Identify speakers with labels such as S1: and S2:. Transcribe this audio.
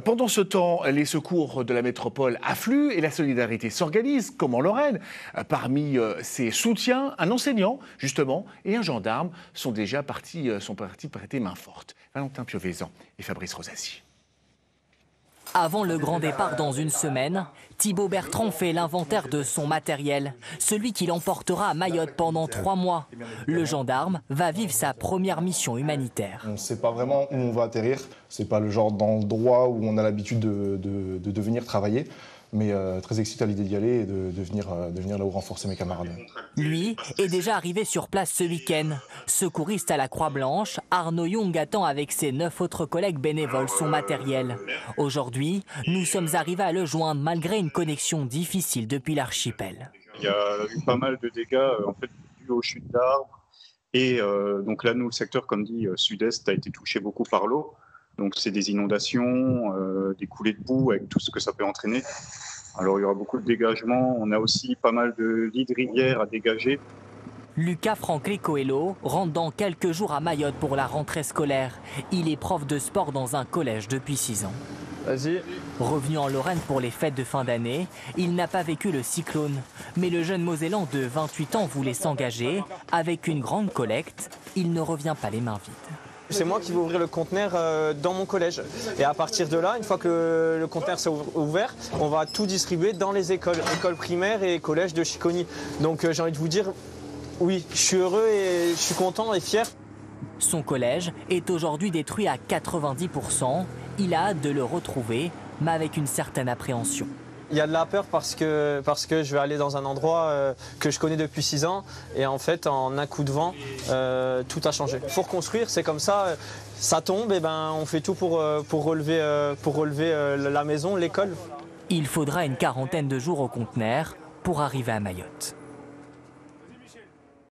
S1: Pendant ce temps, les secours de la métropole affluent et la solidarité s'organise, comme en Lorraine. Parmi ses soutiens, un enseignant, justement, et un gendarme sont partis prêter main forte. Valentin Piovesan et Fabrice Rosasi.
S2: Avant le grand départ dans une semaine, Thibaut Bertrand fait l'inventaire de son matériel, celui qu'il emportera à Mayotte pendant 3 mois. Le gendarme va vivre sa première mission humanitaire.
S3: On ne sait pas vraiment où on va atterrir. Ce n'est pas le genre d'endroit où on a l'habitude de venir travailler. Mais très excité à l'idée d'y aller et de venir là où renforcer mes camarades.
S2: Lui est déjà arrivé sur place ce week-end. Secouriste à la Croix-Blanche, Arnaud Young attend avec ses 9 autres collègues bénévoles son matériel. Aujourd'hui, nous sommes arrivés à le joindre malgré une connexion difficile depuis l'archipel.
S4: Il y a eu pas mal de dégâts en fait, dus aux chutes d'arbres. Et donc là, nous, le secteur, comme dit, sud-est a été touché beaucoup par l'eau. Donc c'est des inondations, des coulées de boue avec tout ce que ça peut entraîner. Alors il y aura beaucoup de dégagement. On a aussi pas mal de lits de rivière à dégager.
S2: Lucas Franklin Coelho rentre dans quelques jours à Mayotte pour la rentrée scolaire. Il est prof de sport dans un collège depuis 6 ans. Revenu en Lorraine pour les fêtes de fin d'année, il n'a pas vécu le cyclone. Mais le jeune Mosellan de 28 ans voulait s'engager. Avec une grande collecte, il ne revient pas les mains vides.
S5: C'est moi qui vais ouvrir le conteneur dans mon collège. Et à partir de là, une fois que le conteneur s'est ouvert, on va tout distribuer dans les écoles primaires et collèges de Chiconi. Donc j'ai envie de vous dire, oui, je suis heureux et je suis content et fier.
S2: Son collège est aujourd'hui détruit à 90%. Il a hâte de le retrouver, mais avec une certaine appréhension.
S5: Il y a de la peur parce que je vais aller dans un endroit que je connais depuis 6 ans et en fait en un coup de vent tout a changé. Il faut reconstruire, c'est comme ça, ça tombe et ben on fait tout pour relever la maison, l'école.
S2: Il faudra une quarantaine de jours au conteneur pour arriver à Mayotte.